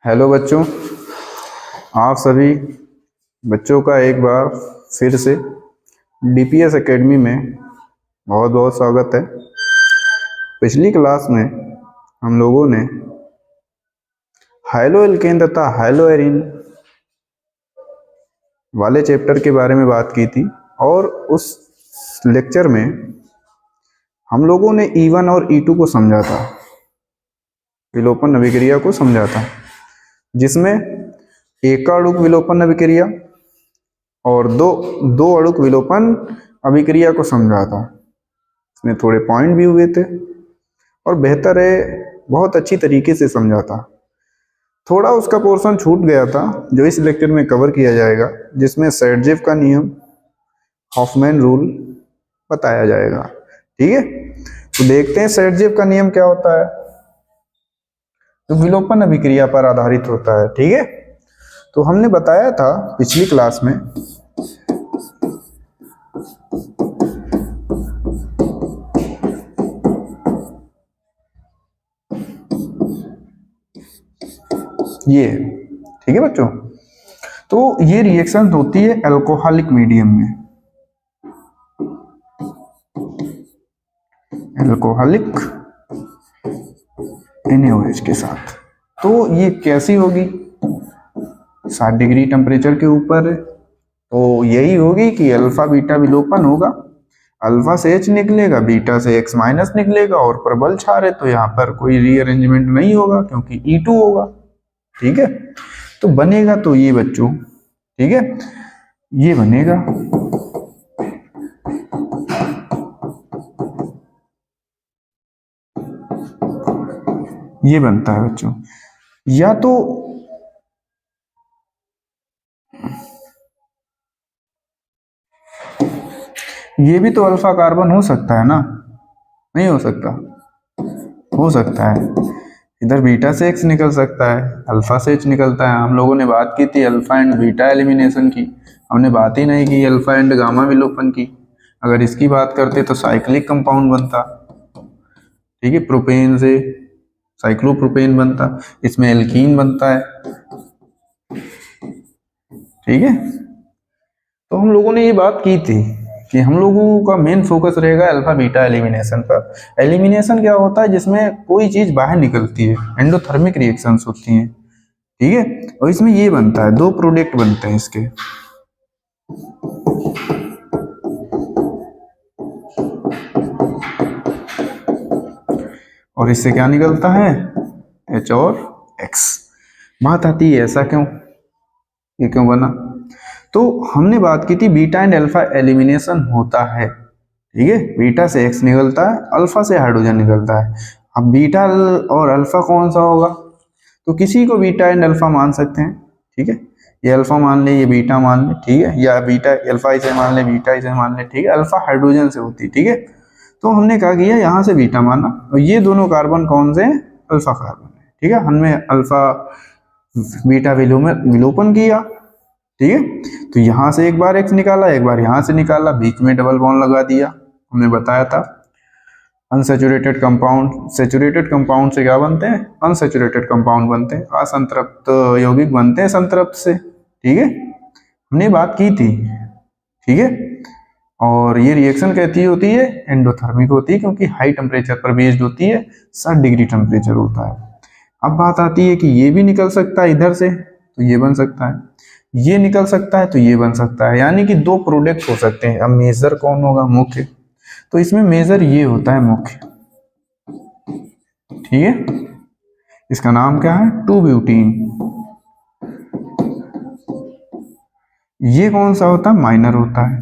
Hello बच्चों, आप सभी बच्चों का एक बार फिर से डीपीएस एकेडमी में बहुत बहुत स्वागत है। पिछली क्लास में हम लोगों ने हाइलो एल्केन तथा हाइलो एरीन वाले चैप्टर के बारे में बात की थी और उस लेक्चर में हम लोगों ने E1 और E2 को समझा था, विलोपन अभिक्रिया को समझा था, जिसमें एक अणुक विलोपन अभिक्रिया और दो अणुक विलोपन अभिक्रिया को समझा था। इसमें थोड़े पॉइंट भी हुए थे और बेहतर है बहुत अच्छी तरीके से समझा था। थोड़ा उसका पोर्शन छूट गया था जो इस लेक्चर में कवर किया जाएगा, जिसमें सेटजेव का नियम, हॉफमैन रूल बताया जाएगा। ठीक है, तो देखते हैं सेटजेव का नियम क्या होता है, जो विलोपन अभिक्रिया पर आधारित होता है। ठीक है, तो हमने बताया था पिछली क्लास में ये, ठीक है बच्चों, तो ये रिएक्शन होती है अल्कोहलिक मीडियम में, अल्कोहलिक NaOH के साथ। तो ये कैसी होगी? 60 डिग्री टेम्परेचर के ऊपर। तो यही होगी कि अल्फा बीटा विलोपन होगा, अल्फा से H निकलेगा, बीटा से X माइनस निकलेगा और प्रबल क्षार है तो यहाँ पर कोई रीअरेंजमेंट नहीं होगा क्योंकि E2 होगा। ठीक है, तो बनेगा तो ये बच्चों, ठीक है, ये बनेगा ये बनता है बच्चों, या तो ये भी तो अल्फा कार्बन हो सकता है ना? नहीं हो सकता? हो सकता है। इधर बीटा से X निकल सकता है, अल्फा से H निकलता है। हम लोगों ने बात की थी अल्फा एंड बीटा एलिमिनेशन की, हमने बात ही नहीं की अल्फा एंड गामा विलोपन की। अगर इसकी बात करते तो साइक्लिक कंपाउंड बनता, ठीक है, प्रोपेन से साइक्लोप्रोपेन बनता, इसमें एल्कीन बनता है। ठीक है, तो हम लोगों ने ये बात की थी कि हम लोगों का मेन फोकस रहेगा अल्फा बीटा एलिमिनेशन पर। एलिमिनेशन क्या होता है? जिसमें कोई चीज बाहर निकलती है, एंडोथर्मिक रिएक्शंस होती हैं। ठीक है, और इसमें ये बनता है, दो प्रोडक्ट बनते हैं इसके, और इससे क्या निकलता है? H और X। बात आती है ऐसा क्यों, ये क्यों बना? तो हमने बात की थी बीटा एंड अल्फा एलिमिनेशन होता है, ठीक है, बीटा से X निकलता है, अल्फा से हाइड्रोजन निकलता है। अब बीटा और अल्फा कौन सा होगा? तो किसी को बीटा एंड अल्फा मान सकते हैं। ठीक है, ये अल्फा मान ले, ये बीटा मान ले, ठीक है, या बीटा अल्फा इसे मान ले, बीटा इसे मान ले। ठीक है, अल्फा हाइड्रोजन से होती है। ठीक है, तो हमने क्या किया, यहाँ से बीटा माना और ये दोनों कार्बन कौन से हैं? अल्फा कार्बन है। ठीक है, हमने अल्फा बीटा विलोपन किया। ठीक है, तो यहाँ से एक बार X निकाला, एक बार यहाँ से निकाला, बीच में डबल बॉन्ड लगा दिया। हमने बताया था अनसैचुरेटेड कंपाउंड, सैचुरेटेड कंपाउंड से क्या बनते हैं? अनसैचुरेटेड कंपाउंड बनते हैं, असंतृप्त यौगिक बनते हैं संतृप्त से। ठीक है, हमने बात की थी। ठीक है, और ये रिएक्शन कैसी होती है? एंडोथर्मिक होती है, क्योंकि हाई टेम्परेचर पर बेस्ड होती है, 60 डिग्री टेम्परेचर होता है। अब बात आती है कि ये भी निकल सकता है इधर से, तो ये बन सकता है, ये निकल सकता है तो ये बन सकता है, यानी कि दो प्रोडक्ट हो सकते हैं। अब मेजर कौन होगा? मुख्य। तो इसमें मेजर ये होता है मुख्य। ठीक है, इसका नाम क्या है? 2-ब्यूटीन। ये कौन सा होता है? माइनर होता है,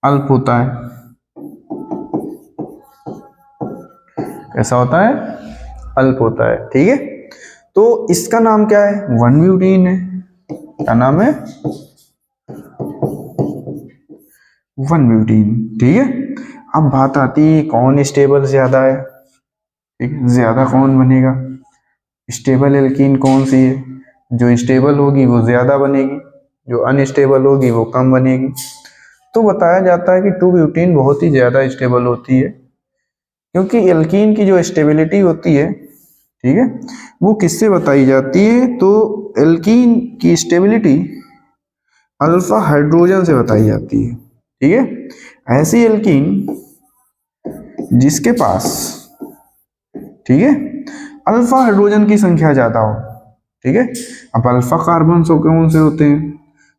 अल्प होता है। कैसा होता है? अल्प होता है। ठीक है, तो इसका नाम क्या है? 1-ब्यूटीन है। क्या नाम है? 1-ब्यूटीन। ठीक है, अब बात आती है कौन स्टेबल ज्यादा है। ठीक है, ज्यादा कौन बनेगा? स्टेबल एल्कीन कौन सी है? जो स्टेबल होगी वो ज्यादा बनेगी, जो अनस्टेबल होगी वो कम बनेगी। तो बताया जाता है कि 2-ब्यूटीन बहुत ही ज्यादा स्टेबल होती है, क्योंकि एल्कीन की जो स्टेबिलिटी होती है ठीक है, वो किससे बताई जाती है? तो एल्कीन की स्टेबिलिटी अल्फा हाइड्रोजन से बताई जाती है। ठीक है, ऐसी एल्कीन जिसके पास, ठीक है, अल्फा हाइड्रोजन की संख्या ज्यादा हो। ठीक है, अब अल्फा कार्बन कौन से होते हैं?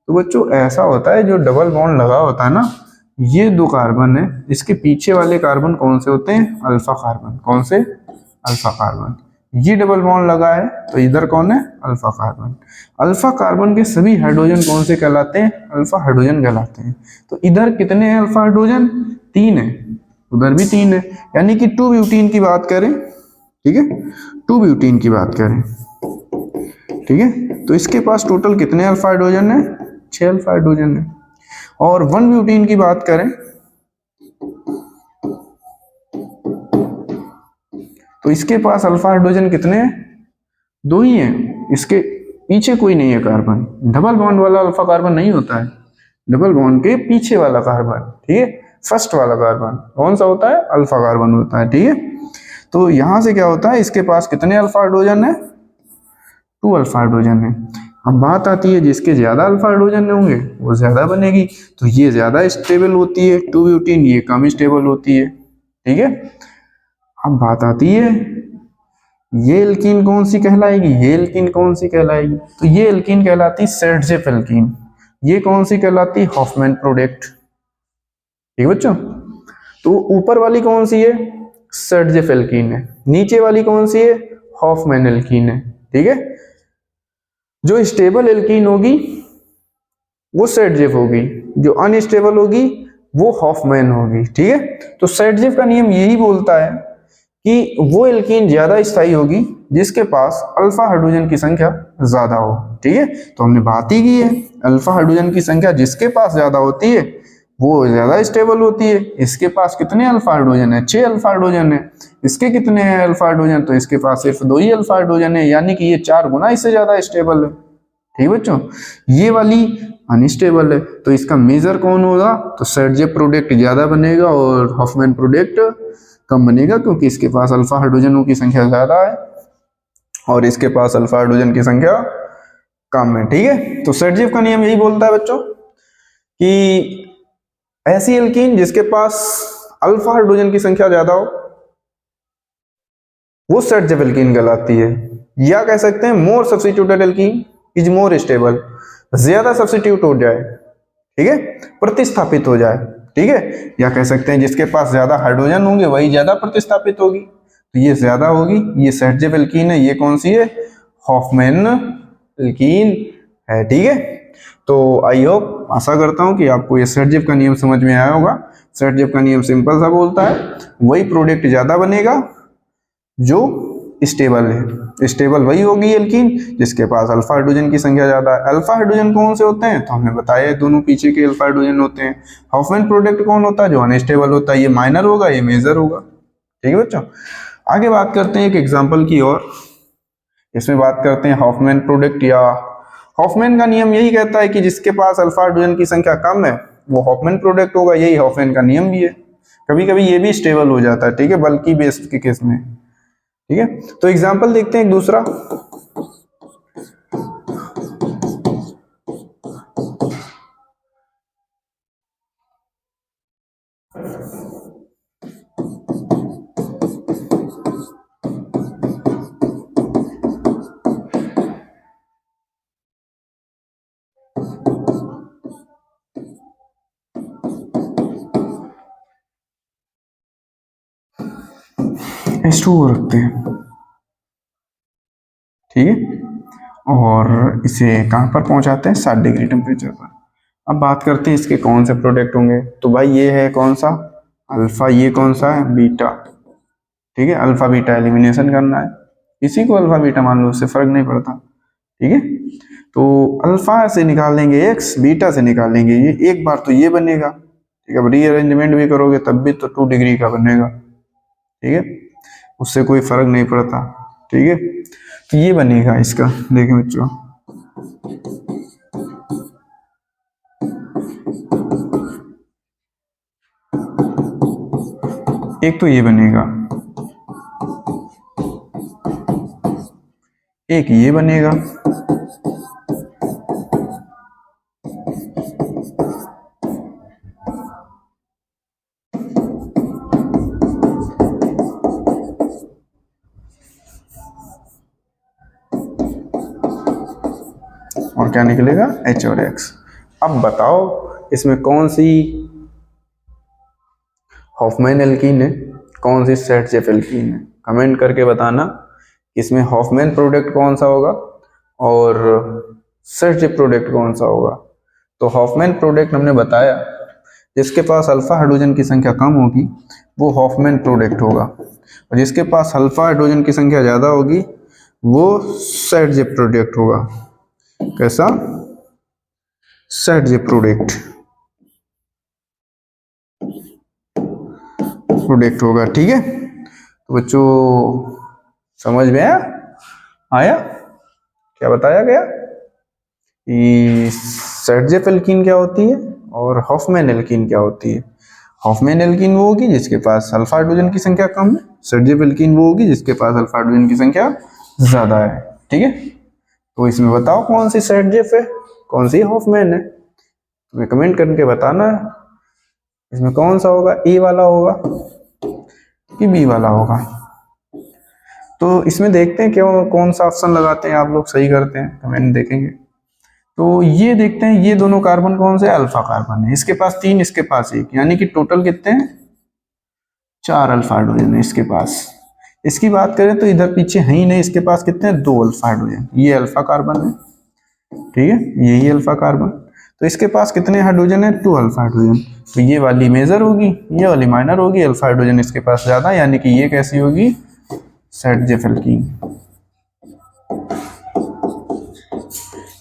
तो बच्चों ऐसा होता है जो डबल बॉन्ड लगा होता है ना, ये दो कार्बन है, इसके पीछे वाले कार्बन कौन से होते हैं? Alpha carbon. कौन से? Alpha carbon. ये डबल बॉन्ड लगा है तो इधर कौन है? Alpha carbon. अल्फा कार्बन के सभी हाइड्रोजन कौन से कहलाते हैं? अल्फा हाइड्रोजन कहलाते हैं। तो इधर कितने हैं अल्फा हाइड्रोजन? 3 है, उधर भी 3 है, यानी कि 2 ब्यूटीन की बात करें, ठीक है, 2 ब्यूटीन की बात करें, ठीक है, तो इसके पास टोटल कितने अल्फा हाइड्रोजन है? 6 अल्फा हाइड्रोजन है। और 1 ब्यूटीन की बात करें तो इसके पास अल्फा हाइड्रोजन कितने हैं? 2 ही हैं, इसके पीछे कोई नहीं है कार्बन। डबल बॉन्ड वाला अल्फा कार्बन नहीं होता है, डबल बॉन्ड के पीछे वाला कार्बन, ठीक है, फर्स्ट वाला कार्बन कौन सा होता है? अल्फा कार्बन होता है। ठीक है, तो यहां से क्या होता है, इसके पास कितने अल्फा हाइड्रोजन है? 2 अल्फा हाइड्रोजन है। अब बात आती है जिसके ज्यादा अल्फा हाइड्रोजन होंगे वो ज्यादा बनेगी, तो ये ज्यादा स्टेबल होती है 2 ब्यूटीन, ये कम स्टेबल होती है। ठीक है, अब बात आती है ये एल्कीन कौन सी कहलाएगी? ये एल्कीन कौन सी कहलाएगी? तो ये एल्कीन कहलाती सेडजेफ एल्कीन। ये कौन सी कहलाती? Hoffmann product. ठीक है बच्चों, तो ऊपर वाली कौन सी है? सेडजेफ एल्कीन है। नीचे वाली कौन सी है? हॉफमैन एल्कीन है। ठीक है, जो स्टेबल एल्कीन होगी वो सेडजेफ होगी, जो अनस्टेबल होगी वो हॉफमैन होगी। ठीक है, तो सेडजेफ का नियम यही बोलता है कि वो एल्कीन ज्यादा स्थायी होगी जिसके पास अल्फा हाइड्रोजन की संख्या ज्यादा हो। ठीक है, तो हमने बात ही की है, अल्फा हाइड्रोजन की संख्या जिसके पास ज्यादा होती है वो ज्यादा स्टेबल होती है। इसके पास कितने अल्फा हाइड्रोजन है? 6 अल्फा हाइड्रोजन है। इसके कितने हैं अल्फा हाइड्रोजन? तो इसके पास सिर्फ 2 ही अल्फा हाइड्रोजन है, यानी कि ये 4 गुना इससे ज्यादा स्टेबल है। ठीक बच्चों, ये वाली अनस्टेबल है, तो इसका मेजर कौन होगा? तो सेडजेफ प्रोडक्ट ज्यादा बनेगा और हॉफमैन प्रोडक्ट कम बनेगा, क्योंकि इसके पास अल्फा हाइड्रोजनों की संख्या ज्यादा है और इसके पास अल्फा हाइड्रोजन की संख्या कम है। ठीक है, तो सेडजेफ का नियम यही बोलता है बच्चों कि ऐसी एल्कीन जिसके पास अल्फा हाइड्रोजन की संख्या ज्यादा हो वो सेडजेफ एल्कीन कहलाती है। या कह सकते हैं मोर substituted alkene is more stable, ज्यादा सब्स्टिट्यूट हो जाए, ठीक है, प्रतिस्थापित हो जाए। ठीक है, या कह सकते हैं जिसके पास ज्यादा हाइड्रोजन होंगे वही ज्यादा प्रतिस्थापित होगी, तो ये ज्यादा होगी, ये सेडजेफ एल्कीन है। ये कौन सी है? हॉफमैन एल्कीन है। ठीक है, तो आई होप, आशा करता हूं कि आपको ये सेडजेफ का नियम समझ में आया होगा। सेडजेफ का नियम सिंपल सा बोलता है वही प्रोडक्ट ज्यादा बनेगा जो स्टेबल है। स्टेबल वही होगी एल्कीन जिसके पास अल्फा हाइड्रोजन की संख्या ज्यादा है। अल्फा हाइड्रोजन कौन से होते हैं? तो हमने बताया दोनों पीछे के अल्फा हाइड्रोजन होते हैं। हॉफमैन प्रोडक्ट कौन होता है? जो अनस्टेबल होता है, ये माइनर होगा, ये मेजर होगा। ठीक है बच्चों, आगे बात करते हैं एक एग्जाम्पल की और। इसमें बात करते हैं हॉफमैन प्रोडक्ट, या हॉफमैन का नियम यही कहता है कि जिसके पास अल्फा हाइड्रोजन की संख्या कम है वो हॉफमैन प्रोडक्ट होगा। यही हॉफमैन का नियम भी है। कभी कभी ये भी स्टेबल हो जाता है, ठीक है, बल्कि बेस के केस में। ठीक है, तो एग्जाम्पल देखते हैं एक दूसरा। H2O रखते हैं, ठीक है, और इसे कहां पर पहुंचाते हैं? 60 डिग्री टेम्परेचर पर। अब बात करते हैं इसके कौन से प्रोडक्ट होंगे। तो भाई ये है कौन सा? अल्फा। ये कौन सा है? बीटा। ठीक है, अल्फा बीटा एलिमिनेशन करना है, इसी को अल्फा बीटा मान लो, उससे फर्क नहीं पड़ता। ठीक है, तो अल्फा से निकालेंगे एक्स, बीटा से निकालेंगे ये, एक बार तो ये बनेगा। ठीक है, अब रीअरेंजमेंट भी करोगे तब भी तो 2 डिग्री का बनेगा। ठीक है, उससे कोई फर्क नहीं पड़ता। ठीक है, तो ये बनेगा इसका। देखें बच्चों, एक तो ये बनेगा, एक ये बनेगा, और क्या निकलेगा, H और X। अब बताओ इसमें कौन सी हॉफमैन एल्कीन है, कौन सी सेट एल्कीन है? कमेंट करके बताना इसमें हॉफमैन प्रोडक्ट कौन सा होगा और सेट प्रोडक्ट कौन सा होगा। तो हॉफमैन प्रोडक्ट हमने बताया, जिसके पास अल्फा हाइड्रोजन की संख्या कम होगी वो हॉफमैन प्रोडक्ट होगा, और जिसके पास अल्फा हाइड्रोजन की संख्या ज़्यादा होगी वो सेट प्रोडक्ट होगा। कैसा? सेट प्रोडक्ट होगा। ठीक है, तो बच्चों समझ में आया क्या बताया गया कि सेट एल्कीन क्या होती है और हॉफमैन एल्कीन क्या होती है। हॉफमैन एल्कीन वो होगी जिसके पास अल्फा हाइड्रोजन की संख्या कम है, सेट एल्कीन वो होगी जिसके पास अल्फा हाइड्रोजन की संख्या ज्यादा है। ठीक है, तो इसमें बताओ कौन सी सेट है, कौन सी हॉफमैन है, तुम्हें कमेंट करके बताना है इसमें कौन सा होगा, ए वाला होगा कि बी वाला होगा। तो इसमें देखते हैं क्यों कौन सा ऑप्शन लगाते हैं आप लोग, सही करते हैं कमेंट देखेंगे। तो ये देखते हैं, ये दोनों कार्बन कौन से, अल्फा कार्बन है, इसके पास 3 इसके पास 1, यानी कि टोटल कितने हैं, 4 अल्फा हाइड्रोजन है इसके पास। इसकी बात करें तो इधर पीछे है ही नहीं, इसके पास कितने हैं, 2 अल्फा हाइड्रोजन, ये अल्फा कार्बन है। ठीक है, यही अल्फा कार्बन, तो इसके पास कितने हाइड्रोजन है, 2 अल्फा हाइड्रोजन। तो ये वाली मेजर होगी, ये वाली माइनर होगी, अल्फा हाइड्रोजन इसके पास ज्यादा, यानी कि ये कैसी होगी, सेट एल्कीन।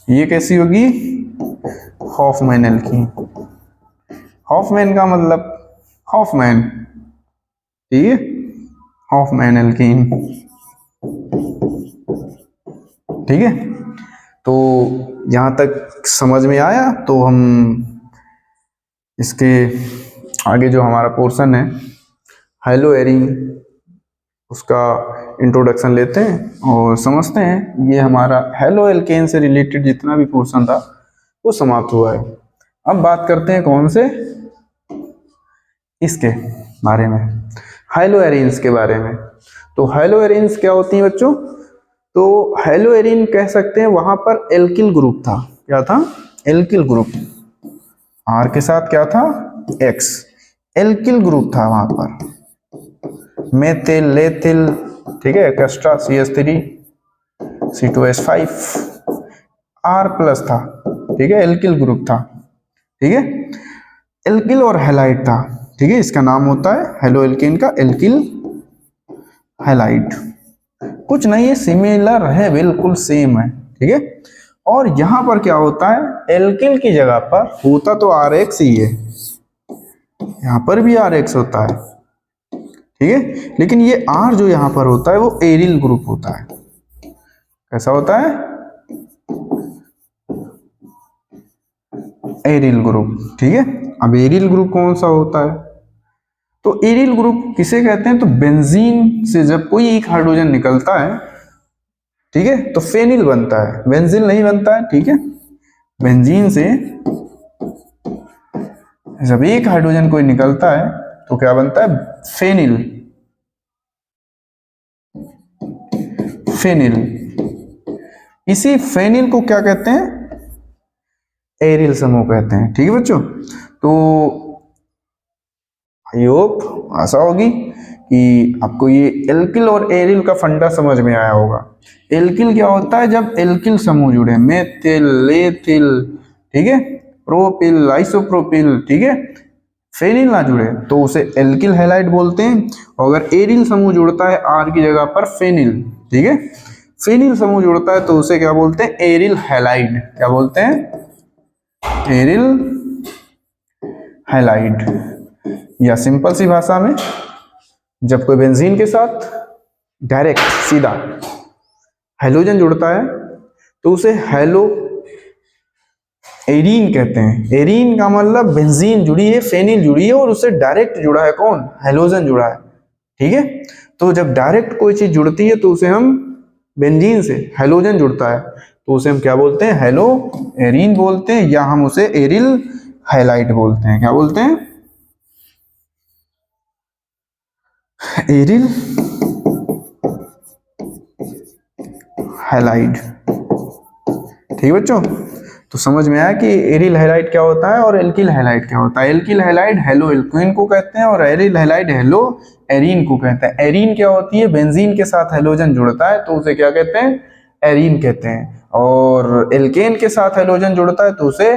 ये कैसी होगी, हॉफमैन एल्कीन। हॉफमैन का मतलब हॉफमैन, ठीक है, हॉफमैन एल्कीन। ठीक है, तो यहां तक समझ में आया। तो हम इसके आगे जो हमारा पोर्शन है हेलो एरीन, उसका इंट्रोडक्शन लेते हैं और समझते हैं। ये हमारा हेलो एल्केन से रिलेटेड जितना भी पोर्शन था वो समाप्त हुआ है। अब बात करते हैं कौन से, इसके बारे में, हेलो एरीन्स के बारे में। तो हेलो एरीन्स क्या होती हैं बच्चों, तो हेलो एरीन कह सकते हैं, वहां पर एल्किल ग्रुप था, क्या था, एल्किल ग्रुप, आर के साथ क्या था, एक्स, एल्किल ग्रुप था वहां पर, मेथिल, लेथिल, ठीक है, extra CH3 C2H5 R plus था। ठीक है, एल्किल ग्रुप था। ठीक है, एल्किल और हैलाइड था। ठीक है, इसका नाम होता है हेलो एल्केन का एल्किल हैलाइड। कुछ नहीं है, सिमिलर है, बिल्कुल सेम है। ठीक है, और यहां पर क्या होता है, एल्किल की जगह पर होता तो RX ही है, यहां पर भी RX होता है। ठीक है, लेकिन ये R जो यहां पर होता है वो एरिल ग्रुप होता है। कैसा होता है, एरिल ग्रुप। ठीक है, अब एरिल ग्रुप कौन सा होता है, तो एरिल ग्रुप किसे कहते हैं, तो बेंजीन से जब कोई एक हाइड्रोजन निकलता है, ठीक है, तो फेनिल बनता है, बेंजीन नहीं बनता है। ठीक है, बेंजीन से जब एक हाइड्रोजन कोई निकलता है तो क्या बनता है, फेनिल, फेनिल। इसी फेनिल को क्या कहते हैं, एरिल समूह कहते हैं। ठीक है बच्चों, तो आई होप आशा होगी कि आपको ये एल्किल और एरिल का फंडा समझ में आया होगा। एल्किल क्या होता है, जब एल्किल समूह जुड़े, मेथिल, लेथिल, ठीक है, प्रोपिल, आइसोप्रोपिल, ठीक है, फेनिल ना जुड़े तो उसे एल्किल हैलाइड बोलते हैं। और अगर एरिल समूह जुड़ता है R की जगह पर फेनिल, ठीक है, फेनिल समूह जुड़ता है तो उसे क्या बोलते हैं, एरिल हैलाइड। क्या बोलते हैं, एरिल हैलाइड। या सिंपल सी भाषा में, जब कोई बेंजीन के साथ डायरेक्ट सीधा हैलोजन जुड़ता है तो उसे हेलो एरीन कहते हैं। एरीन का मतलब बेंजीन जुड़ी है, फेनिल जुड़ी है और उससे डायरेक्ट जुड़ा है कौन, हैलोजन जुड़ा है। ठीक है, तो जब डायरेक्ट कोई चीज जुड़ती है तो उसे हम बेंजीन से हेलोजन जुड़ता है तो उसे हम क्या बोलते हैं, हेलो एरीन बोलते हैं, या हम उसे एरिल हाइलाइट बोलते हैं। क्या बोलते हैं, एरिल हाइलाइट। ठीक है बच्चों, तो समझ में आया कि एरिल हैलाइड क्या होता है और एल्किल हैलाइड क्या होता है। एल्किल हैलाइड हेलो एल्केन को कहते हैं और एरिल हैलाइड हेलो एरीन को कहते हैं। एरीन क्या होती है, बेंजीन के साथ हेलोजन जुड़ता है तो उसे क्या कहते हैं, एरीन कहते हैं, और एल्केन के साथ हेलोजन जुड़ता है तो उसे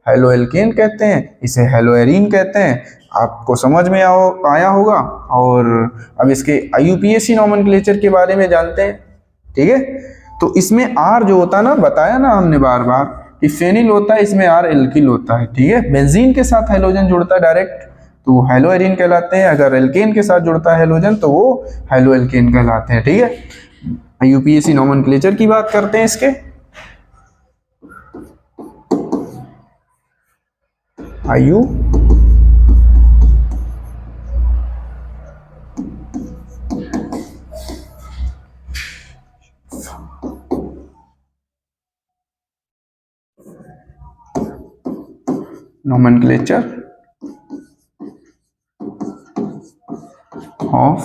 हेलो एल्केन कहते हैं, इसे हेलो एरीन कहते हैं। आपको समझ में आया होगा। और अब इसके IUPAC नॉमेनक्लेचर के बारे में जानते हैं। ठीक है, तो इसमें R जो होता है ना, बताया ना हमने बार बार कि फेनिल होता है, इसमें R एल्किल होता है। ठीक है, बेंजीन के साथ हेलोजन जुड़ता है डायरेक्ट तो वो हेलो एरीन कहलाते हैं, अगर एल्केन के साथ जुड़ता है हेलोजन तो वो हेलो एल्केन कहलाते हैं। ठीक है, IUPAC नॉमेनक्लेचर की बात करते हैं इसके। IU nomenclature of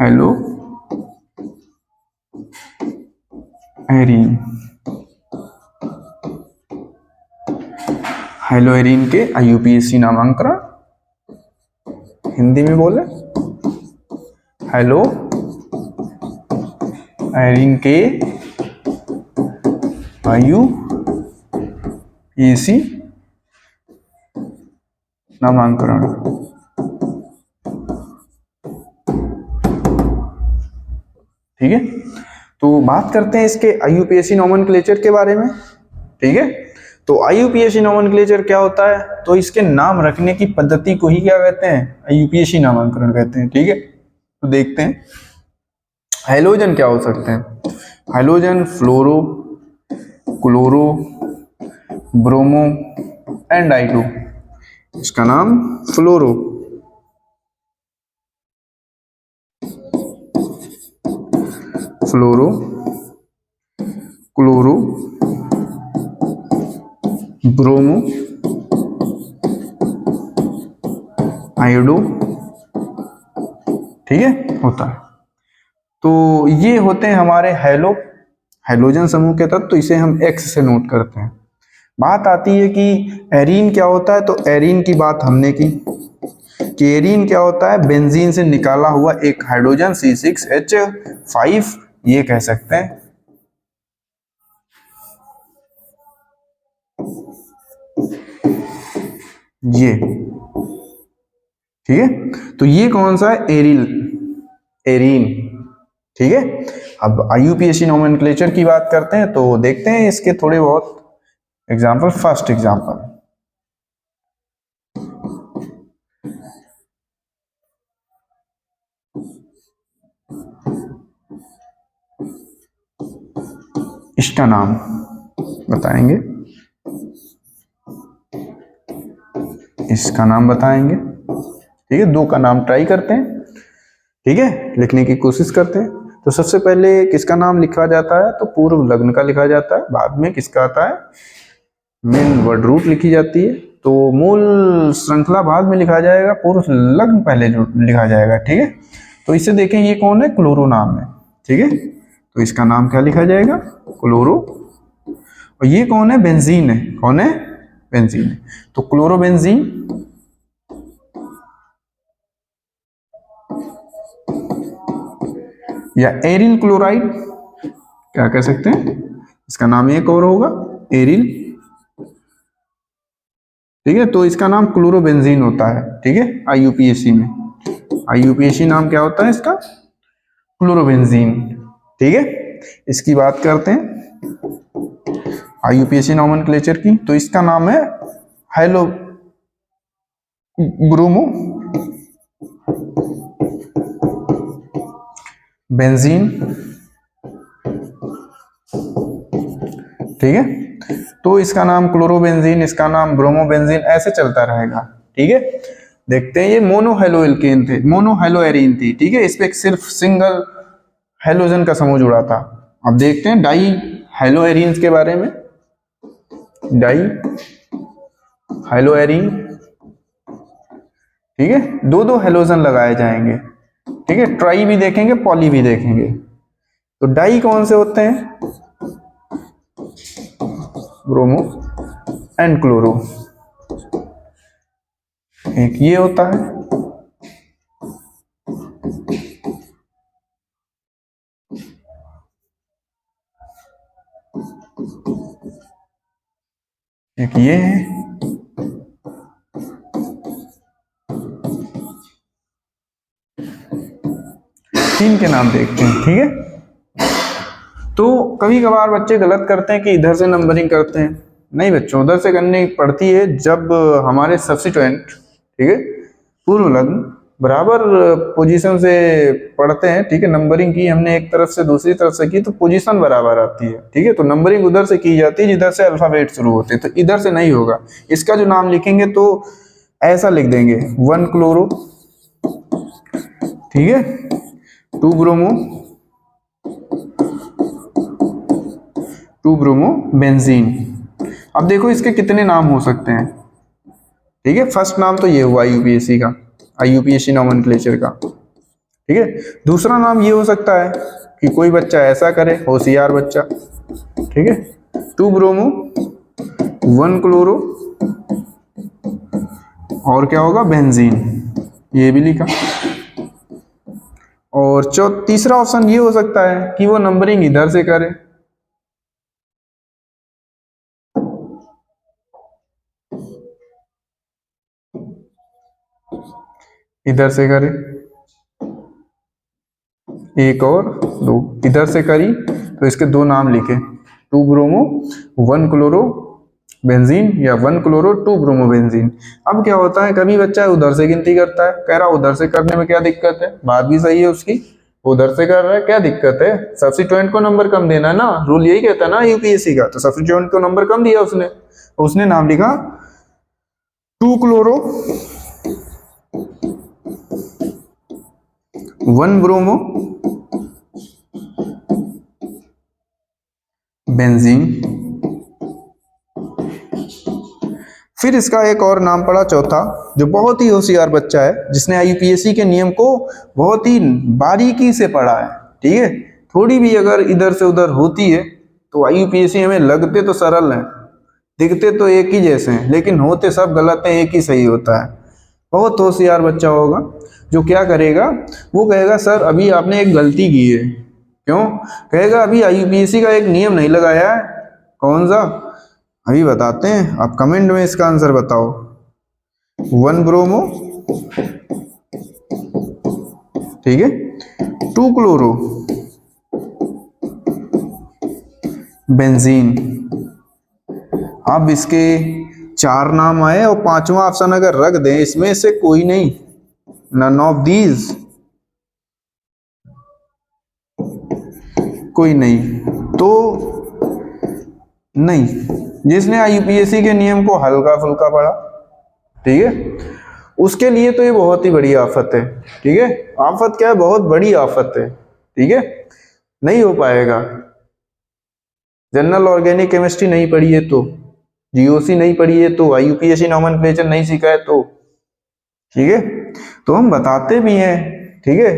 haloarene. Haloarene के IUPAC नामांकन, हिंदी में बोले हेलोएरीन के IUPAC नामांकन। ठीक है, तो बात करते हैं इसके IUPAC नॉमेनक्लेचर के बारे में। ठीक है, तो IUPAC नॉमेनक्लेचर क्या होता है, तो इसके नाम रखने की पद्धति को ही क्या कहते हैं, IUPAC नामांकन कहते हैं। ठीक है, तो देखते हैं हेलोजन क्या हो सकते हैं। Halogen fluoro, chloro, bromo and डाइटो। इसका नाम fluoro, fluoro, chloro, bromo, iodo. ठीक है, होता है। तो ये होते हैं हमारे हेलोजन समूह के तत्व, तो इसे हम X से नोट करते हैं। बात आती है कि एरीन क्या होता है, तो एरीन की बात हमने की कि एरीन क्या होता है, बेंजीन से निकाला हुआ एक हाइड्रोजन C6H5, ये कह सकते हैं। ये ठीक है, तो ये कौन सा है, एरीन। ठीक है, अब IUPAC नॉमेनक्लेचर की बात करते हैं तो देखते हैं इसके थोड़े बहुत एग्जाम्पल। फर्स्ट एग्जाम्पल, इसका नाम बताएंगे, इसका नाम बताएंगे। ठीक है, दो का नाम ट्राई करते हैं। ठीक है, लिखने की कोशिश करते हैं। तो सबसे पहले किसका नाम लिखा जाता है, तो पूर्व लग्न का लिखा जाता है। बाद में किसका आता है, मेन वर्ड रूट लिखी जाती है। तो मूल श्रृंखला बाद में लिखा जाएगा, पूर्व लग्न पहले लिखा जाएगा। ठीक है, तो इसे देखें, ये कौन है, क्लोरो नाम है। ठीक है, तो इसका नाम क्या लिखा जाएगा, क्लोरो। और ये कौन है, बेंजीन है। कौन है, बेंजीन है, तो क्लोरोबेंजीन। या एरिल क्लोराइड, क्या कह सकते हैं, इसका नाम एक और होगा, एरिल। ठीक है, तो इसका नाम क्लोरोबेंजीन होता है। ठीक है, IUPAC में IUPAC नाम क्या होता है इसका, क्लोरोबेंजीन। ठीक है, इसकी बात करते हैं IUPAC नॉमेनक्लेचर की, तो इसका नाम है हेलो ब्रोमो बेंजीन। ठीक है, तो इसका नाम क्लोरोबेंजीन, इसका नाम ब्रोमोबेंजीन, ऐसे चलता रहेगा। ठीक है, देखते हैं, ये मोनो हेलो एल्केन थे, मोनो हेलो एरीन थी। ठीक है, इस पे सिर्फ सिंगल हैलोजन का समूह जुड़ा था। अब देखते हैं डाई हैलोएरीन्स के बारे में। डाई हैलोएरीन, ठीक है, दो दो हैलोजन लगाए जाएंगे, ठीक है, ट्राई भी देखेंगे, पॉली भी देखेंगे। तो डाई कौन से होते हैं? Bromo and chloro. एक ये होता है, एक ये है, तीन के नाम देखते हैं, ठीक है। तो कभी कभार बच्चे गलत करते हैं कि इधर से नंबरिंग करते हैं। नहीं बच्चों, उधर से करनी पड़ती है जब हमारे सब्स्टिट्यूएंट, ठीक है, पूर्व लग्न बराबर पोजीशन से पढ़ते हैं, ठीक है। नंबरिंग की हमने एक तरफ से दूसरी तरफ से की तो पोजीशन बराबर आती है, ठीक है। तो नंबरिंग उधर से की जाती है जिधर से अल्फाबेट शुरू होते हैं, तो इधर से नहीं होगा। इसका जो नाम लिखेंगे तो ऐसा लिख देंगे 1 क्लोरो, ठीक है, 2 ब्रोमो, 2 ब्रोमो बेंजीन। अब देखो इसके कितने नाम हो सकते हैं, ठीक है। फर्स्ट नाम तो ये हुआ यूपीएससी का, आईयूपीएससी नोमेनक्लेचर का, ठीक है। दूसरा नाम ये हो सकता है कि कोई बच्चा ऐसा करे, होशियार बच्चा, ठीक है, 2 ब्रोमो 1 क्लोरो, और क्या होगा, बेंजीन, ये भी लिखा। और तीसरा ऑप्शन ये हो सकता है कि वो नंबरिंग इधर से करे, इधर से करे, एक और दो इधर से करी तो इसके दो नाम लिखे, 2 ब्रोमो 1 क्लोरो बेंजीन या 1 क्लोरो 2 ब्रोमो बेंजीन। अब क्या होता है, कभी बच्चा उधर से गिनती करता है, कह रहा उधर से करने में क्या दिक्कत है, बात भी सही है उसकी, उधर से कर रहा है, क्या दिक्कत है, सब्स्टिट्यूएंट को नंबर कम देना है ना, रूल यही कहता है ना यूपीएससी का। तो सब्स्टिट्यूएंट को नंबर कम दिया उसने नाम लिखा 2 क्लोरो 1 ब्रोमो बेंजीन। फिर इसका एक और नाम पड़ा चौथा, जो बहुत ही होशियार बच्चा है, जिसने आईयूपीएससी के नियम को बहुत ही बारीकी से पढ़ा है, ठीक है। थोड़ी भी अगर इधर से उधर होती है तो आईयूपीएससी हमें लगते तो सरल हैं, दिखते तो एक ही जैसे हैं, लेकिन होते सब गलत हैं, एक ही सही होता है। बहुत होशियार बच्चा होगा जो क्या करेगा, वो कहेगा सर अभी आपने एक गलती की है। क्यों कहेगा, अभी आईयूपीएससी का एक नियम नहीं लगाया है। कौन सा, अभी बताते हैं, आप कमेंट में इसका आंसर बताओ। 1 ब्रोमो, ठीक है, 2 क्लोरो बेंजीन। अब इसके 4 नाम आए और 5वां ऑप्शन अगर रख दें, इसमें से कोई नहीं, नन ऑफ दीज, कोई नहीं, तो नहीं, जिसने आईयूपीएससी के नियम को हल्का फुल्का पढ़ा, ठीक है, उसके लिए तो ये बहुत ही बड़ी आफत है, ठीक है। आफत क्या है, बहुत बड़ी आफत है, ठीक है, नहीं हो पाएगा। जनरल ऑर्गेनिक केमिस्ट्री नहीं पढ़ी है तो, जीओसी नहीं पढ़ी है तो, आईयूपीएससी नोमेनक्लेचर नहीं सीखा है तो, ठीक है। तो हम बताते भी हैं, ठीक है,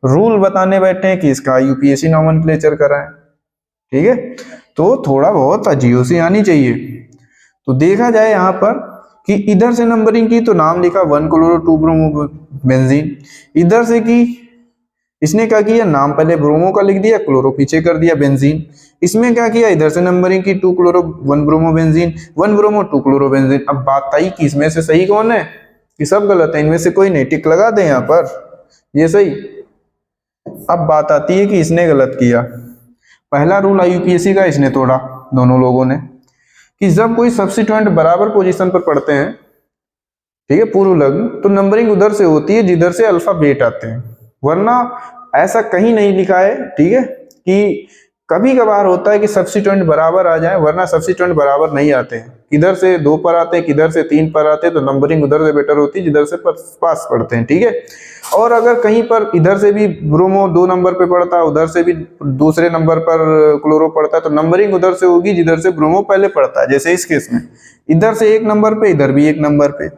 रूल बताने बैठे हैं कि इसका यूपीएससी नोमेनक्लेचर कराएं, ठीक है। तो थोड़ा बहुत जीओसी आनी चाहिए। तो देखा जाए यहाँ पर कि इधर से नंबरिंग की तो नाम लिखा 1 क्लोरो 2 ब्रोमो बेंजीन, इधर से की इसने क्या किया, नाम पहले ब्रोमो का लिख दिया, क्लोरो पीछे कर दिया, बेंजीन। इसमें क्या किया, इधर से नंबरिंग की 2 chloro 1 bromo benzene, 1 bromo 2 chloro benzene. अब बात आई कि इसमें से सही कौन है, कि सब गलत है, इनमें से कोई नहीं, टिक लगा दें यहाँ पर, ये सही। अब बात आती है कि इसने गलत किया। पहला रूल आईयूपीएससी का इसने तोड़ा, दोनों लोगों ने, कि जब कोई सब्स्टिट्यूएंट बराबर पोजीशन पर पढ़ते हैं, ठीक है, पूर्व लग्न, तो नंबरिंग उधर से होती है जिधर से अल्फाबेट आते हैं, वरना ऐसा कहीं नहीं लिखा है, ठीक है। कि कभी कभार होता है कि सब्स्टिट्यूएंट बराबर आ जाए, वरना सब्स्टिट्यूएंट बराबर नहीं आते हैं। किधर से 2 पर आते हैं, किधर से 3 पर आते हैं, तो नंबरिंग उधर से बेटर होती है जिधर से पास पढ़ते हैं, ठीक है। और अगर कहीं पर इधर से भी ब्रोमो 2 नंबर पे पड़ता है, उधर से भी दूसरे नंबर पर क्लोरो पड़ता है, तो नंबरिंग उधर से होगी जिधर से ब्रोमो पहले पड़ता है। जैसे इस केस में इधर से 1 नंबर पे, इधर भी 1 नंबर पे,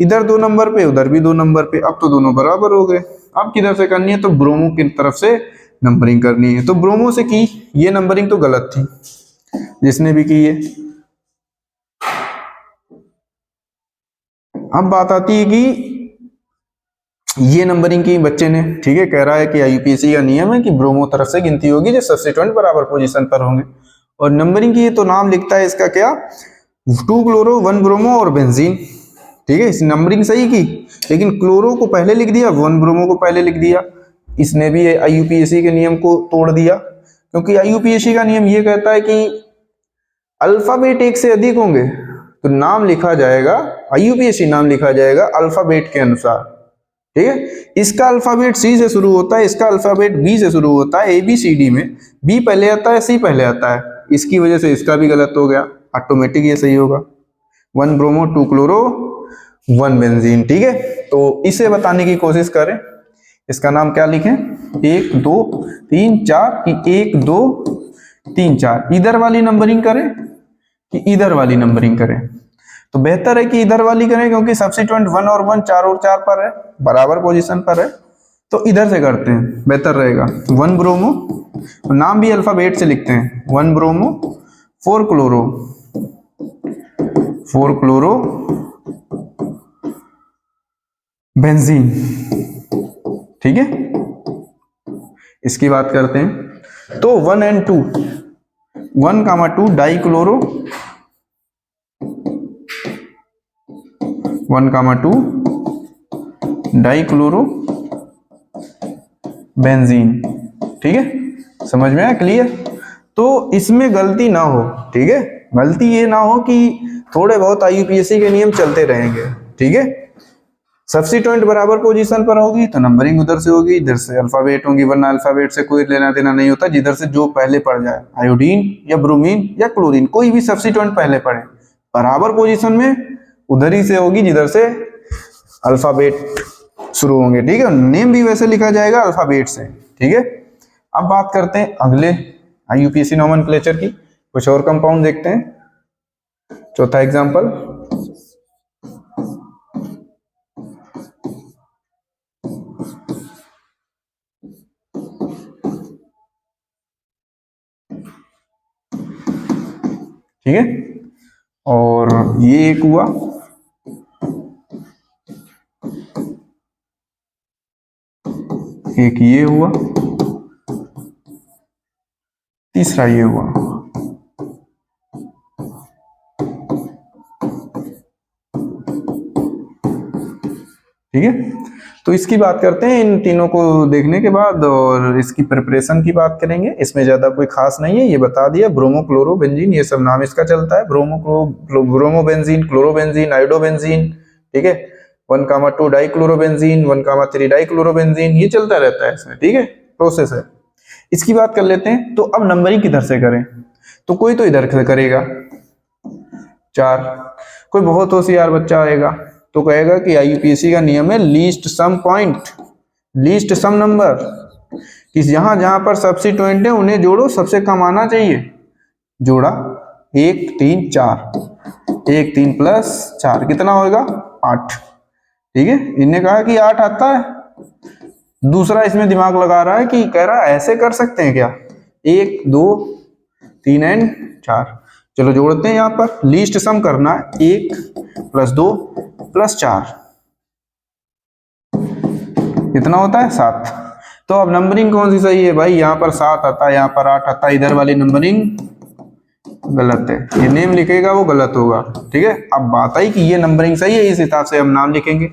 इधर 2 नंबर पे, उधर भी 2 नंबर पे। अब तो दोनों बराबर हो गए। अब किधर से करनी है, तो ब्रोमो की तरफ से नंबरिंग करनी है। तो ब्रोमो से की ये नंबरिंग तो गलत थी जिसने भी की है। अब बात आती है कि ये नंबरिंग की बच्चे ने, ठीक है, कह रहा है कि आईयूपीएसी का नियम है कि ब्रोमो तरफ से गिनती होगी जो सब्स्टिट्यूएंट बराबर पोजीशन पर होंगे। और नंबरिंग की तो नाम लिखता है इसका क्या, 2 क्लोरो 1 ब्रोमो और बेंजीन, ठीक है। इस नंबरिंग सही की, लेकिन क्लोरो को पहले लिख दिया, 1 ब्रोमो को पहले लिख दिया। इसने भी आईयूपीएसी के नियम को तोड़ दिया, क्योंकि आईयूपीएसी का नियम ये कहता है कि अल्फाबेट 1 से अधिक होंगे तो नाम लिखा जाएगा, आईयूपीएसी नाम लिखा जाएगा अल्फाबेट के अनुसार, ठीक है। इसका अल्फाबेट सी से शुरू होता है, इसका अल्फाबेट बी से शुरू होता है। ABCD में बी पहले आता है, सी पहले आता है। इसकी वजह से इसका भी गलत हो गया, ऑटोमेटिक ये सही होगा। 1 ब्रोमो 2 क्लोरो 1 बेंजीन, ठीक है। तो इसे बताने की कोशिश करें, इसका नाम क्या लिखें, 1 2 3 4 कि 1 2 3 4 इधर वाली नंबरिंग करें कि इधर वाली नंबरिंग करें। तो बेहतर है कि इधर वाली करें, क्योंकि सब्स्टिट्यूएंट 1 और 1 4 और 4 पर है, बराबर पोजीशन पर है, तो इधर से करते हैं, बेहतर रहेगा। 1 ब्रोमो, नाम भी अल्फाबेट से लिखते हैं, 1 ब्रोमो 4 क्लोरो 4 क्लोरो बेंजीन, ठीक है। इसकी बात करते हैं, तो 1 and 2 1, 2 die chloro 1, 2 die chloro benzene, ठीक है। समझ में आया, क्लियर। तो इसमें गलती ना हो, ठीक है, गलती ये ना हो कि थोड़े बहुत आईयूपीएसी के नियम चलते रहेंगे, ठीक है। सब्स्टिट्यूएंट बराबर पोजीशन पर होगी तो नंबरिंग उधर से होगी, इधर से अल्फाबेट होंगी, वरना अल्फाबेट से कोई लेना देना नहीं होता, जिधर से जो पहले पड़ जाए, आयोडीन या ब्रोमीन या क्लोरीन, कोई भी सब्स्टिट्यूएंट पहले पड़े बराबर पोजीशन में उधर ही से होगी जिधर से अल्फाबेट शुरू होंगे, ठीक है। नेम भी वैसे लिखा जाएगा अल्फाबेट से, ठीक है। अब बात करते हैं अगले आईयूपीएसी नोमेनक्लेचर की, कुछ और कंपाउंड देखते हैं। चौथा एग्जांपल, ठीक है। और ये एक हुआ, एक ये हुआ, तीसरा ये हुआ, ठीक है। तो इसकी बात करते हैं इन तीनों को देखने के बाद, और इसकी प्रिपरेशन की बात करेंगे। इसमें ज्यादा कोई खास नहीं है, ये बता दिया, ब्रोमो क्लोरो बेंजीन ये सब नाम इसका चलता है, bromo benzene, chloro benzene, iodo benzene, ठीक है। 1, 2 die chloro benzene, 1, 3 die chloro benzene, ये चलता रहता है इसमें, ठीक है, प्रोसेस है। इसकी बात कर लेते हैं। तो अब नंबरिंग किधर से करें, तो कोई तो इधर से करेगा 4, कोई बहुत होशियार बच्चा आएगा तो कहेगा कि आईयूपीएसी का नियम है लीस्ट सम पॉइंट, लीस्ट सम नंबर, कि जहां जहां पर सब्स्टिट्यूएंट है उन्हें जोड़ो, सबसे कम आना चाहिए। जोड़ा 1 3 4, 1 3 प्लस 4 कितना होगा 8, ठीक है। इन्हें कहा कि 8 आता है, दूसरा इसमें दिमाग लगा रहा है कि कह रहा है ऐसे कर सकते हैं क्या, 1 2 3 एंड 4, चलो जोड़ते हैं। यहां पर लीस्ट सम करना है, 1 प्लस 2 प्लस 4 कितना होता है 7। तो अब नंबरिंग कौन सी सही है भाई, यहाँ पर 7 आता है, यहाँ पर 8 आता है, इधर वाली नंबरिंग गलत है, ये नेम लिखेगा वो गलत होगा, ठीक है। अब बात आई कि ये नंबरिंग सही है, इस हिसाब से हम नाम लिखेंगे।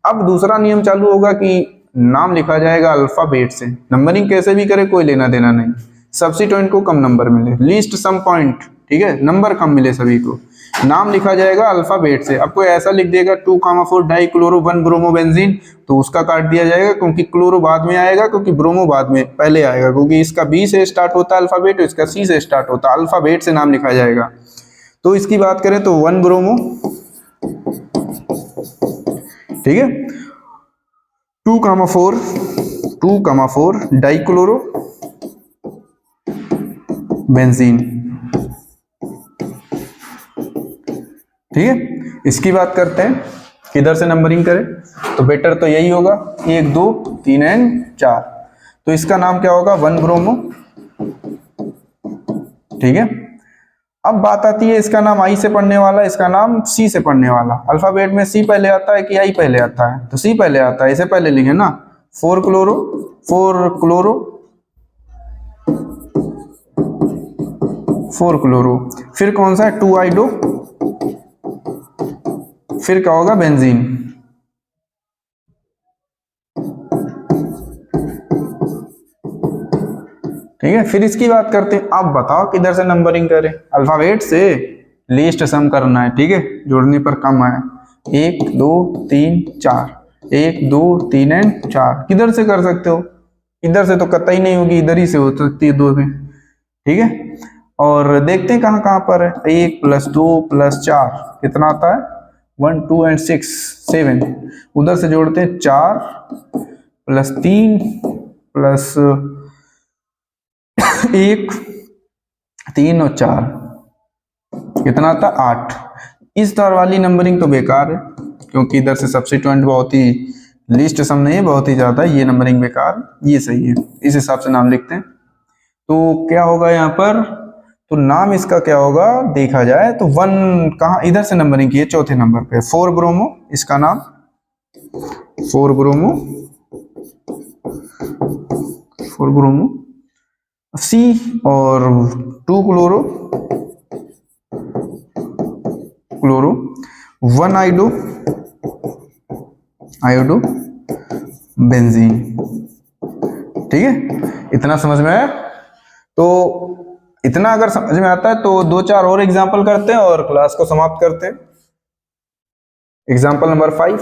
अब दूसरा नियम चालू होगा कि नाम लिखा जाएगा अल्फाबेट से, नंबरिंग कैसे भी करे कोई लेना देना नहीं, सब्स्टिट्यूएंट को कम नंबर मिले, लीस्ट सम पॉइंट, ठीक है, नंबर कम मिले सभी को, नाम लिखा जाएगा अल्फाबेट से। अब कोई ऐसा लिख देगा 2, 4 डाई क्लोरो 1 ब्रोमो बेंजीन, तो उसका काट दिया जाएगा, क्योंकि क्लोरो बाद में आएगा, क्योंकि ब्रोमो बाद में पहले आएगा, क्योंकि इसका बी से स्टार्ट होता है अल्फाबेट, इसका सी से स्टार्ट होता है, अल्फाबेट से नाम लिखा जाएगा। तो इसकी बात करें तो 1 ब्रोमो, ठीक है, 2,4 डाइक्लोरो बेंजीन, ठीक है। इसकी बात करते हैं किधर से नंबरिंग करें, तो बेटर तो यही होगा 1 2 3 एंड 4। तो इसका नाम क्या होगा 1 ब्रोमो, ठीक है। अब बात आती है इसका नाम आई से पढ़ने वाला, इसका नाम सी से पढ़ने वाला। अल्फाबेट में सी पहले आता है कि आई पहले आता है, तो सी पहले आता है, इसे पहले लिखे ना, 4 क्लोरो 4 क्लोरो, फिर कौन सा है 2 आइडो, फिर क्या होगा बेंजीन, ठीक है। फिर इसकी बात करते हैं, अब बताओ किधर से नंबरिंग करें, अल्फाबेट से लीस्ट सम करना है, ठीक है, जोड़ने पर कम आए, 1 2 3 4, 1 2 3 एंड 4। किधर से कर सकते हो, इधर से तो कतई नहीं होगी, इधर ही से हो सकती है 2 में, ठीक है। और देखते हैं कहाँ कहाँ पर है, 1 + 2 + 4 कितना आता है 1 2 एंड 6 7, उधर से जोड़ते हैं 4 + 3 + 1 3 और 4 कितना आता 8। इस तरह वाली नंबरिंग तो बेकार है, क्योंकि इधर से सब्स्टिट्यूएंट बहुत ही लिस्ट सम नहीं है, बहुत ही ज्यादा, ये नंबरिंग बेकार, ये सही है, इस हिसाब से नाम लिखते हैं। तो क्या होगा यहाँ पर, तो नाम इसका क्या होगा देखा जाए तो 1 कहाँ, इधर से नंबरिंग की है, चौथे नंबर पे 4 ब्रोमो, इसका नाम 4 ब्रोमो, 4 ब्रोमो, सी और 2 क्लोरो 1 आयोडो बेंजीन, ठीक है। इतना समझ में आया, तो इतना अगर समझ में आता है तो 2-4 और एग्जाम्पल करते हैं और क्लास को समाप्त करते हैं। एग्जाम्पल नंबर 5,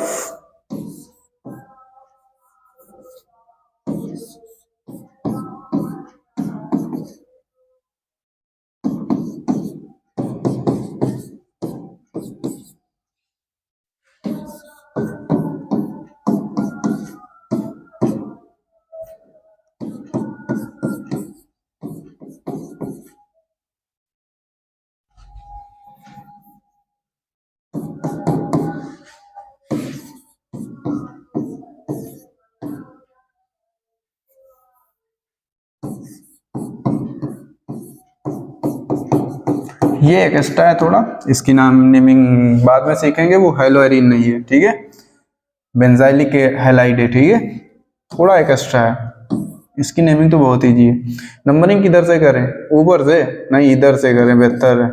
ये एक एक्स्ट्रा है थोड़ा, इसकी नाम नेमिंग बाद में सीखेंगे, वो हेलोएरिन नहीं है, ठीक है, बेंजाइलिक हैलाइड है, ठीक है, थोड़ा एक एक्स्ट्रा है, इसकी नेमिंग तो बहुत ईजी है। नंबरिंग किधर से करें, ऊपर से नहीं, इधर से करें, बेहतर है,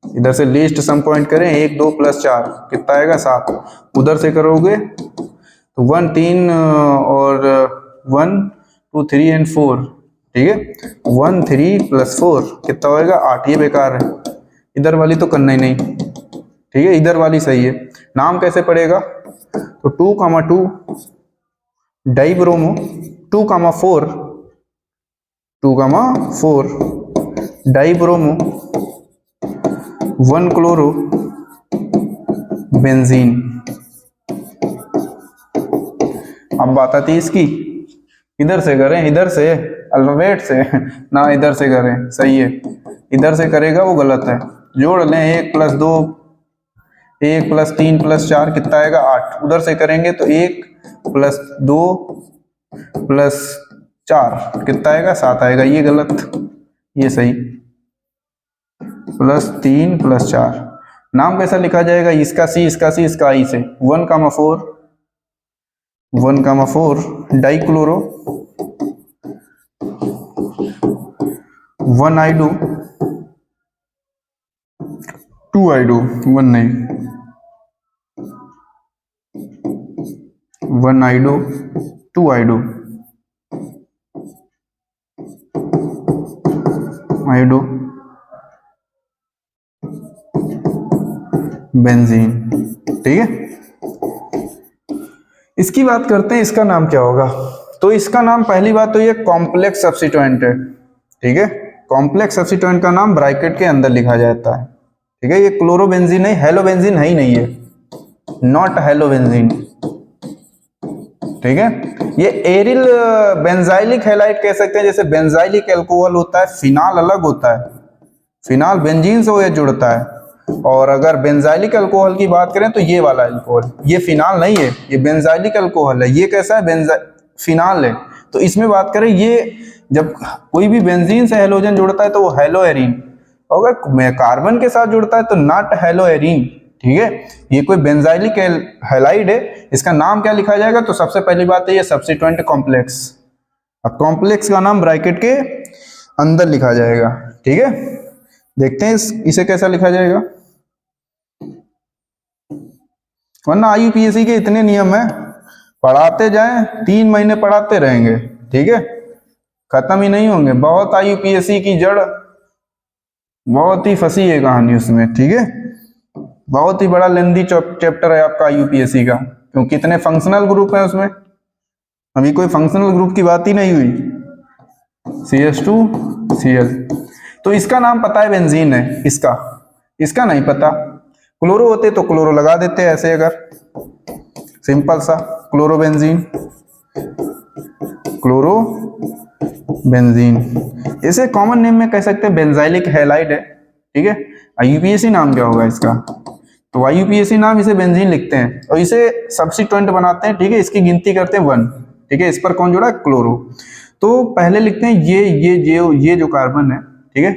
इधर से लीस्ट सम पॉइंट करें, 1 2 + 4 कितना आएगा 7, उधर से करोगे तो 1 3 और 1 2 3 एंड 4, ठीक है, 1 3 + 4 कितना होएगा 8, ये बेकार है, इधर वाली तो करना ही नहीं, ठीक है, इधर वाली सही है। नाम कैसे पड़ेगा, तो 2,2 डाइब्रोमो, 2,4 डाइब्रोमो 1 क्लोरो बेंजीन। अब बात आती है इसकी, इधर से करें, इधर से अल्फाबेट से ना, इधर से करें, सही है, इधर से करेगा वो गलत है, जोड़ लें 1 + 2 1 + 3 + 4 कितना आएगा 8, उधर से करेंगे तो 1 + 2 + 4 कितना आएगा 7 आएगा, ये गलत, ये सही, +3 + 4। नाम कैसा लिखा जाएगा, इसका सी, इसका सी, इसका आई से, 1,4 डाइक्लोरो 1 आइडो 2 आइडो 1 नहीं 1 आइडो 2 आइडो बेंजीन, ठीक है। इसकी बात करते हैं, इसका नाम क्या होगा, तो इसका नाम पहली बात तो ये कॉम्प्लेक्स सब्स्टिट्यूएंट है, ठीक है, कॉम्प्लेक्स सब्स्टिट्यूएंट का नाम ब्रैकेट के अंदर लिखा जाता है, ठीक है, ये क्लोरोबेंजीन है, हेलोबेंजीन है ही नहीं है, नॉट हेलोबेंजीन। ठीक है, ये एरिल बेंजाइलिक हैलाइड कह सकते हैं। जैसे बेंजाइलिक अल्कोहल होता है, फिनाल अलग होता है, फिनाल बेंजीन से ये जुड़ता है। और अगर बेंजाइलिक अल्कोहल की बात करें तो ये वाला अल्कोहल, ये फिनाल नहीं है, ये बेंजाइलिक अल्कोहल है। ये कैसा है, फिनाल है। तो इसमें बात करें, ये जब कोई भी बेंजीन से हेलोजन जुड़ता है तो वो हेलोएरीन, अगर कार्बन के साथ जुड़ता है तो नॉट हेलोएरीन। ठीक है, ये कोई बेंजाइलिक हैलाइड है, इसका नाम क्या लिखा जाएगा? तो सबसे पहली बात है ये सब्स्टिट्यूएंट कॉम्प्लेक्स। अब कॉम्प्लेक्स का नाम ब्रैकेट के अंदर लिखा जाएगा। ठीक है, देखते हैं इसे कैसा लिखा जाएगा, वरना आईयूपीएससी के इतने नियम है, पढ़ाते जाएं, 3 महीने पढ़ाते रहेंगे। ठीक है, खत्म ही नहीं होंगे। बहुत आईयूपीएससी की जड़ बहुत ही फंसी है कहानी उसमें। ठीक है, बहुत ही बड़ा लेंदी चैप्टर है आपका यूपीएससी का, क्योंकि कितने फंक्शनल ग्रुप है उसमें, अभी कोई फंक्शनल ग्रुप की बात ही नहीं हुई। CH2Cl, तो इसका नाम पता है बेंजीन है, इसका नहीं पता। क्लोरो होते तो क्लोरो लगा देते ऐसे, अगर सिंपल सा क्लोरोबेंजीन, क्लोरोबेंजीन। इसे कॉमन नेम में कह सकते हैं बेंजाइलिक हैलाइड है। ठीक है, आईयूपीएससी नाम क्या होगा इसका? तो आईयूपीएससी नाम इसे बेंजीन लिखते हैं और इसे सब्स्टिट्यूएंट बनाते हैं। ठीक है, इसकी गिनती करते हैं 1। ठीक है, इस पर कौन जुड़ा है? क्लोरो। तो पहले लिखते हैं ये जो कार्बन है, ठीक है,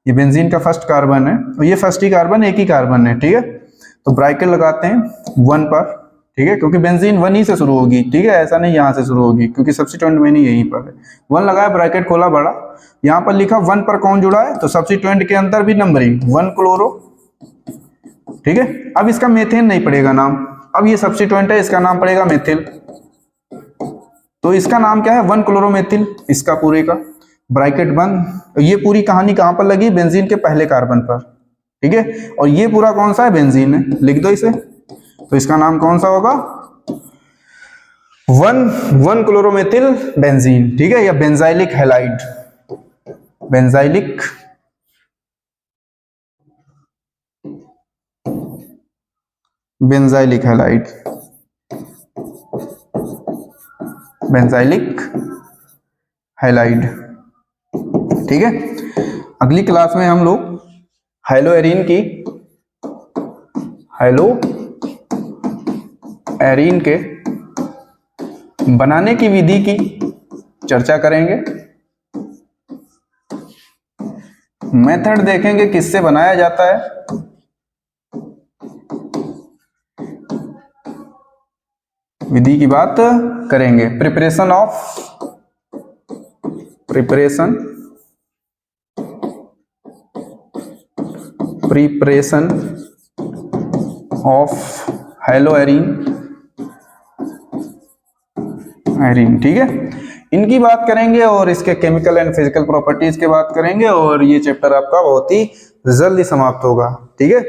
ये बेंजीन का फर्स्ट कार्बन है और ये फर्स्ट ही कार्बन, एक ही कार्बन है। ठीक है, तो ब्रैकेट लगाते हैं 1 पर। ठीक है, क्योंकि बेंजीन 1 ही से शुरू होगी। ठीक है, ऐसा नहीं यहाँ से शुरू होगी, क्योंकि सब्स्टिट्यूएंट में नहीं यहीं पर है। 1 लगाया, ब्रैकेट खोला बड़ा, यहाँ पर लिखा 1 पर कौन जुड़ा है, तो सब्स्टिट्यूएंट के अंदर भी नंबरिंग 1 क्लोरो। ठीक है, अब इसका मेथेन नहीं पड़ेगा नाम, अब ये सब्स्टिट्यूएंट है, इसका नाम पड़ेगा मेथिल। तो इसका नाम क्या है? 1 क्लोरोमेथिल, इसका पूरे का ब्रैकेट बंद। ये पूरी कहानी कहां पर लगी? बेंजीन के पहले कार्बन पर। ठीक है, और ये पूरा कौन सा है? बेंजीन है, लिख दो इसे। तो इसका नाम कौन सा होगा? 1 क्लोरोमेथिल बेंजीन। ठीक है, या benzylic halide, benzylic halide, benzylic halide. ठीक है, अगली क्लास में हम लोग हेलोएरीन के बनाने की विधि की चर्चा करेंगे। मेथड देखेंगे किससे बनाया जाता है, विधि की बात करेंगे। Preparation of haloarene. ठीक है, इनकी बात करेंगे और इसके केमिकल एंड फिजिकल प्रॉपर्टीज के बात करेंगे, और ये चैप्टर आपका बहुत ही जल्दी समाप्त होगा। ठीक है,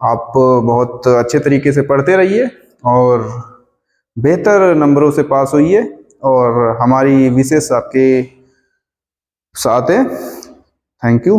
आप बहुत अच्छे तरीके से पढ़ते रहिए और बेहतर नंबरों से पास होइए, और हमारी विशेष आपके साथ है। Thank you.